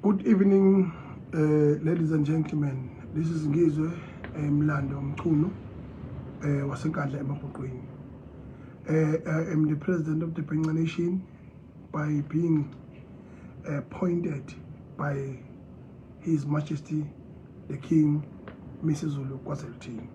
Good evening, ladies and gentlemen. This is Ngizwe Mlando Mchunu wasenkandla eMabhuqweni. I am the president of the Bhenqa Nation by being appointed by His Majesty the King Misuzulu KwaZulu-Natal.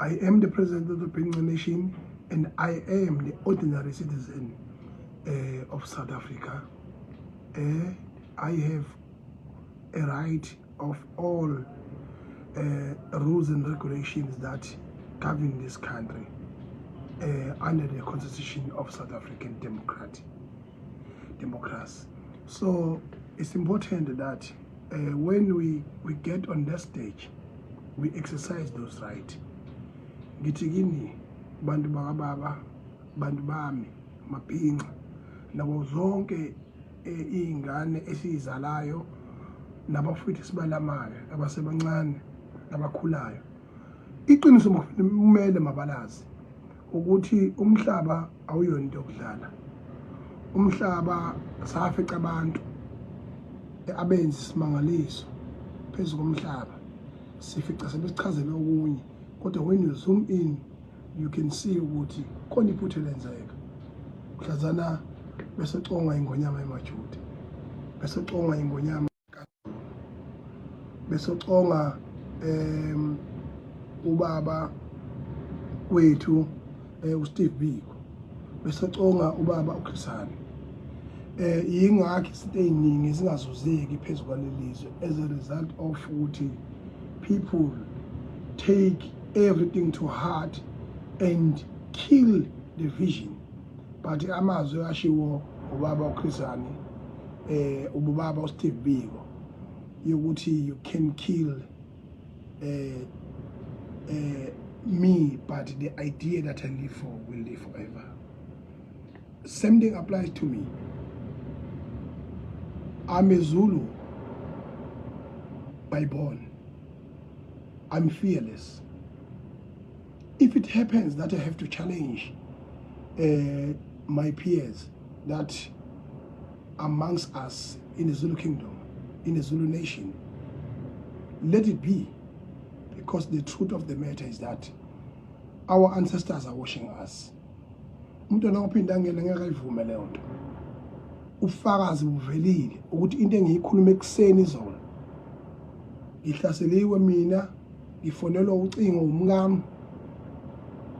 I am the president of the Bhenqa Nation and I am the ordinary citizen of South Africa. I have a right of all rules and regulations that govern this country under the Constitution of South African democracy. So it's important that when we get on that stage, we exercise those rights. Ngithi kini bantu bakababa, bantu bami, mabhinqa, nabo zonke ingane esizalayo nabafowethu sibalamayo abasebancane nabakhulayo. Iqiniso kumele mabalazi ukuthi umhlaba awuyona into yokudlala. Umhlaba safica abantu abenzi isimangaliso phezu komhlaba, sifica sebesichazela okunye, kodwa when you zoom in you can see ukuthi khona iphutha lenzeka. Mhlazana bese xonga ingonyama emajuda, bese xonga ingonyama bese xonga ubaba wethu uSteve Biko, bese xonga ubaba uKhrisani. Yingakho izinto eziningi zingazuzeki phezu kwalelizwe as a result of ukuthi people take everything to heart and kill the vision. But amazwi ashiwo ubaba uKhrisani ubaba uSteve Biko yokuthi you can kill me, but the idea that I live for will live forever. Same thing applies to me. I'm a Zulu by born. I'm fearless. If it happens that I have to challenge my peers that amongst us in the Zulu kingdom, in the Zulu nation, let it be, because the truth of the matter is that our ancestors are watching us. Umntwana ophinda ngene ngekayivume leyo nto. Ufakazi buvelile ukuthi into engiyikhuluma ekuseni izolo ngihlaseliwe mina, ngifonelwa ucingo umngami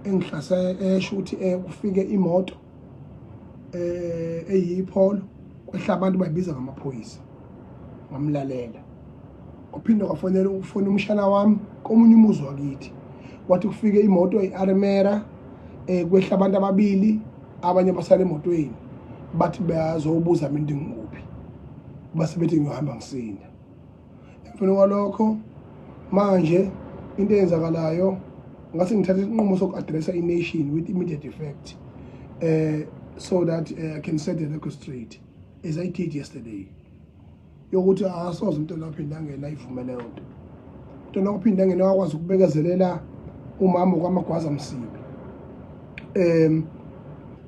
engihlase esho ukuthi kufike imoto eyipholo kwehla abantu bayibiza ngamaphoyisa, ngamlalela. Ophinda kwafonela ufona umshana wami komunye umuzi wakithi, wathi kufike imoto eArmera kwehla abantu ababili, abanye basale emotweni, bathi bayazobuza mina ngikuphi, base bethi ngiyohamba ngisinda. Emfuna kwalokho manje into eyenzakalayo ngase ngithathe isinqumo soku-addressa i-nation with immediate effect so that I can set the record straight as I did yesterday. Yokuthi asoze umntwana ophinda ngena ivumele yonke. Umntwana ophinda ngena wakwazi ukubekezelela umama kwaMagwaza Msibi.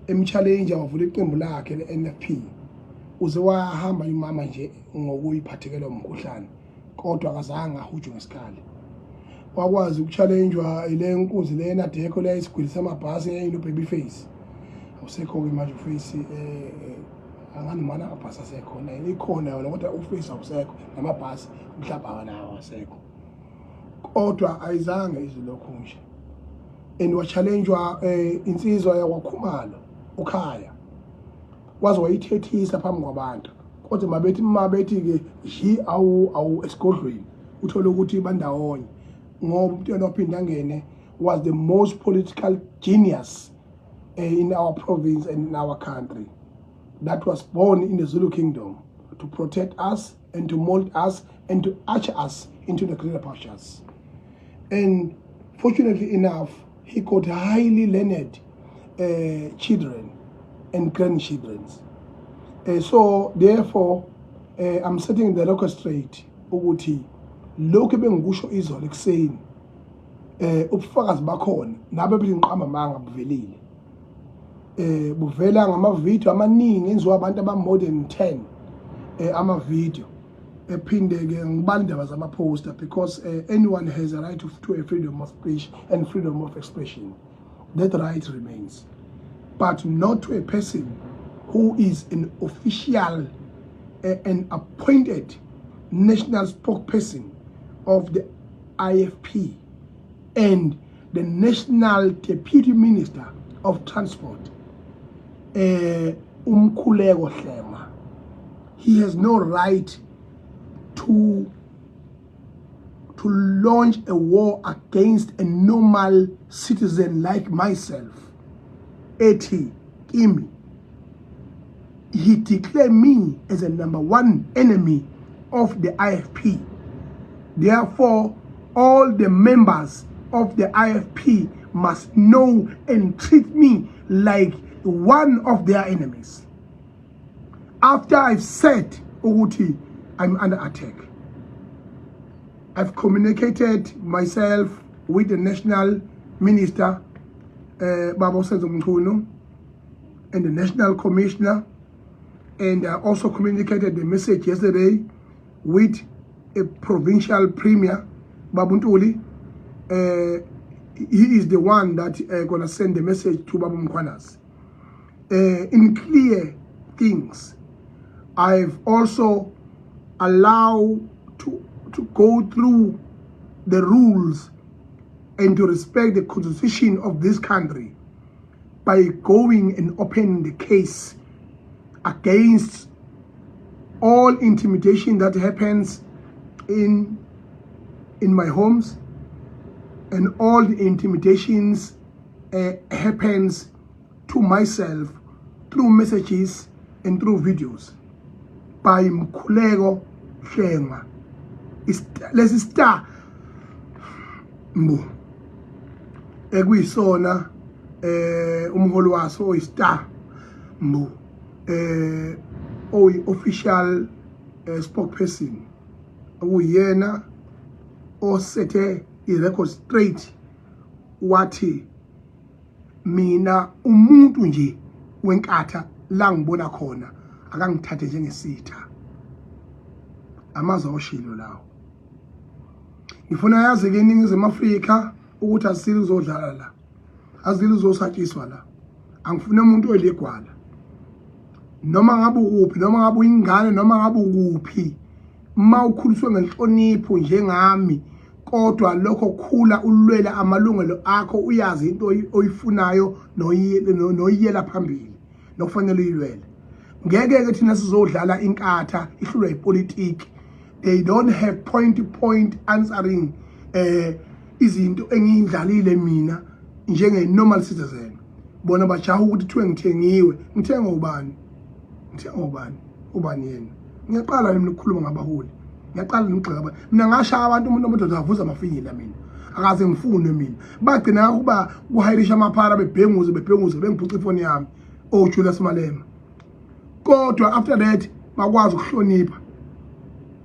Emchallenge wavula iqembu lakhe le-NFP. Uze wahamba imama nje ngokuyiphathekela umkhuhlane, kodwa akazange ahujwe ngesikali. Wakwazi ukuchallengewa ile nkunzi le enadekho le isigwilisa amabhasi eyino Babyface. Awusekho ke manje uFace angani mana amabhasi asekhona, ikhona yona kodwa uFace awusekho, namabhasi umhlaba nawo asekho. Kodwa ayizange izilokho nje. And wachallengewa insizwa yakwaKhumalo uKhaya. Waze wayithethisa phambi kwabantu. Kodwa mabethi ke ji awu esigodlweni uthola ukuthi bandawonye. Ngoba umntwana ophinda ngene was the most political genius in our province and in our country, that was born in the Zulu kingdom to protect us and to mold us and to usher us into the greater pastures. And fortunately enough, he got highly learned children and grandchildren. So therefore, I'm setting the record straight ukuthi lokho bengikusho izolo ekuseni ubufakazi bakhona nabe belinqama manga buvelile. Buvela ngamavideo amaningi enziwa abantu aba more than 10 ama-video ephindeke ngibala indaba zama-poster because anyone has a right to a freedom of speech and freedom of expression. That right remains, but not to a person who is an official and appointed national spokesperson of the IFP and the National Deputy Minister of Transport, Umkhuleko Hlema. He has no right to launch a war against a normal citizen like myself. Eti Kimi. He declared me as a #1 enemy of the IFP. Therefore, all the members of the IFP must know and treat me like one of their enemies. After I've said, Uguti, I'm under attack, I've communicated myself with the National Minister, Baba Senzo Mkhunu, and the National Commissioner, and I also communicated the message yesterday with a provincial premier, Babuntuli. He is the one that gonna send the message to Babu Mkhwanas. In clear things, I've also allowed to go through the rules and to respect the constitution of this country by going and opening the case against all intimidation that happens in my homes, and all the intimidations happens to myself through messages and through videos by Mkhuleko Hlema. Let's start mbu ekuyisona umholi waso oyistar mbu official spokesperson uyena osethe i-record straight wathi mina umuntu nje wenkatha la ngibona khona akangithathe njengesitha. Amazwi oshilo lawo. Ngifuna yazi ke iNingizimu Afrika ukuthi asile uzodlala la. Azile uzosatshiswa la. Angifuna umuntu olegwala. Noma ngabe ukuphi, noma ngabe uyingane, noma ngabe ukuphi. Ma ukhuliswe ngenhlonipho njengami, kodwa lokho khula ulwela amalungelo akho, uyazi into oyifunayo noyiyela phambili nokufanele uyilwele. Ngeke ke thina sizodlala inkatha ihlulwa ipolitiki. They don't have point to point answering izinto engiyidlalile mina njenge normal citizen. Bona bajaha ukuthi kuthiwe ngithengiwe. Ngithenga ubani? Ngithenga ubani? Ubani yena? Ngiyaqala mina ukukhuluma ngabaholi. Ngiyaqala ngigxeka. Mina ngashaya abantu umuntu omudoda avuza amafinyila mina. Akaze ngifune mina. Bagcina ukuba kuhayirisha amaphara bebhenguze bengiphuca ifoni yami. Oh Julius Malema. Kodwa after that bakwazi ukuhlonipha.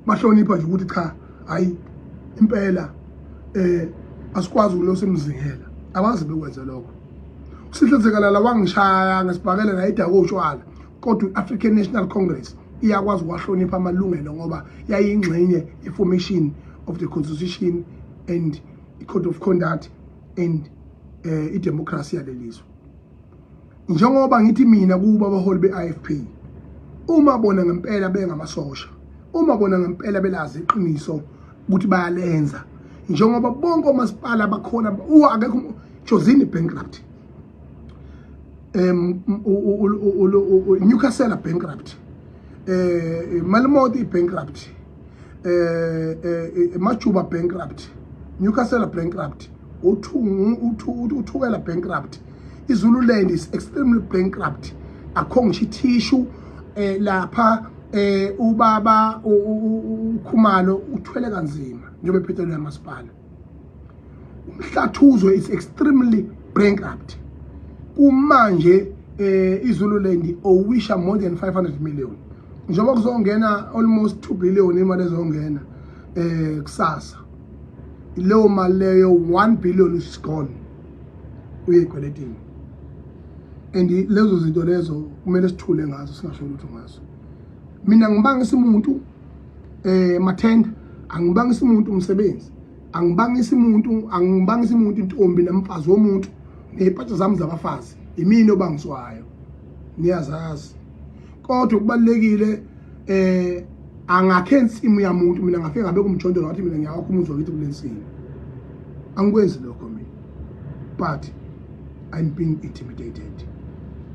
Bahlonipha nje ukuthi cha, hayi impela asikwazi ukulosa emzingela. Abazi bekwenza lokho. Usihlezekala wangishaya ngesibhakela la idako utshwala. Kodwa African National Congress iyakwazi ukwahlonipha amalungelo ngoba yayingxenye information of the constitution and the code of conduct and idemocracy yalelizwe. Njengoba ngithi mina kuba abaholi beIFP, uma bona ngempela bengamasosha, uma bona ngempela belazi iqiniso ukuthi bayalenza, njengoba bonke omasipala bakhona akekho Josini bankrupt, Newcastle bankrupt, Malamodi bankrupt, Majuba bankrupt, Newcastle bankrupt, Uthukela bankrupt. Zululand is extremely bankrupt. Akho ngisho tissue lapha ubaba uKhumalo uthwele kanzima njengoba ephethwe yamasipala. Umhlathuzo is extremely bankrupt. Kumanje iZululand owisha more than 500 million. Njengoba kuzongena almost 2 billion imali ezongena kusasa. Leyo mali leyo 1 billion is gone. Uyekweletini. And lezo zinto lezo kumele sithule ngazo singasho lutho ngazo. Mina ngibanga isimuntu mathenda angibangisa umuntu umsebenzi, angibangisa umuntu intombi namfazi womuntu nezipatsha zami zabafazi imini obangiswayo niyazazi. Kodwa kubalekile angakhe insimu yamuntu mina ngafika ngabe kumjondolo ngathi mina ngiyawakho umuzi wakithi kulensini. Angikwenzi lokho mina, but I'm being intimidated.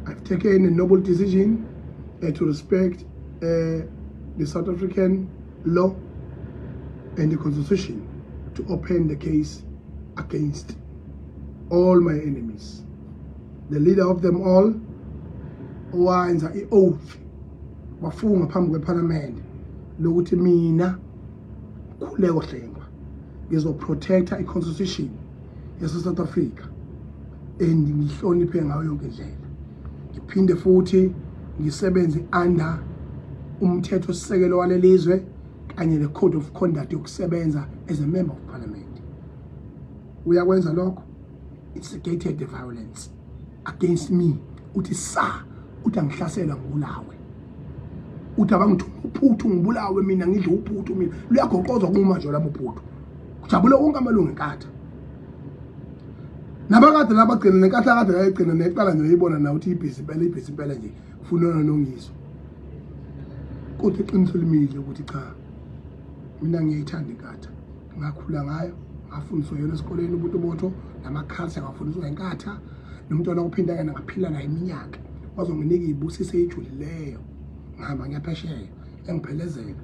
I've taken a noble decision to respect the South African law and the constitution to open the case against all my enemies. The leader of them all owenza i-oath wafunga phambi kweparlament lokuthi mina Khuleko Hlengwa ngizoprotecta i-constitution yase-South Africa and ngihloniphe ngayo yonke indlela. Ngiphinde futhi ngisebenze under umthetho sisekelo walelizwe kanye le code of conduct yokusebenza as a member of parliament. Uyakwenza lokho, instigated the violence against me. Uthi sa uthi angihlasela ngibulawe, uthi abangithuma uphuthu ngibulawe mina ngidle uphuthu mina luyagoqozwa kuma nje lapho uphuthu kujabule wonke amalungu enkatha nabakade labagcina nenkatha kade yayigcina neqala nje uyibona na uthi ibhisi impela nje ufuna nongiso. Kodwa iqiniso limile ukuthi cha mina ngiyayithanda inkatha, ngakhula ngayo, ngafundiswa yona esikoleni ubutobotho namakhasi ngafundiswa enkatha, nomntwana ophinda yena ngaphila naye iminyaka wazonginika ibusise ejulileyo. Ngihamba ngiyaphesheya engiphelezela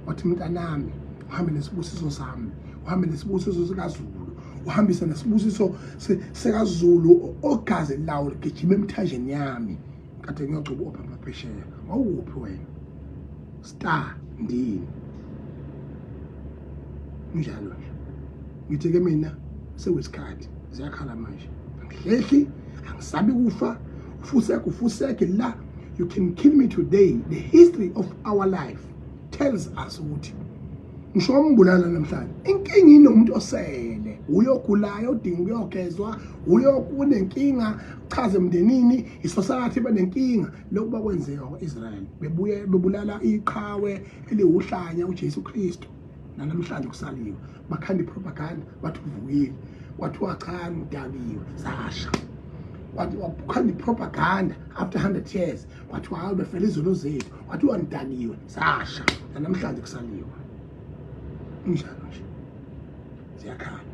wathi mntanami uhambe nesibusiso sami, uhambe nesibusiso sikaZulu, uhambise nesibusiso sikaZulu ogazi lawo ligijima emthanjeni yami. Kade ngiyogcoba opha phesheya. Wawuphi wena star ndini njalo nje. Ngithi ke mina sekwesikhathi ziyakhala manje, angihlehli angisabi kufa ufuseke la. You can kill me today. The history of our life tells us ukuthi ngisho umbulala namhlanje inkinga inomuntu osele uyogulayo odinga ukuyogezwa uyokunenkinga chaze emndenini isosakathi benenkinga lokhu bakwenzeka kwaIsrael bebuye bebulala iqhawe eliwuhlanya uJesu Kristu namhlanje kusaliwe bakhanda propaganda bathi uvukile wathiwa cha udabiwe sasha wakhanda propaganda after 100 years wathiwa hayi befela izolo zethu wathiwa ndaniwe sasha namhlanje kusaliwe njalo nje ziyakhala.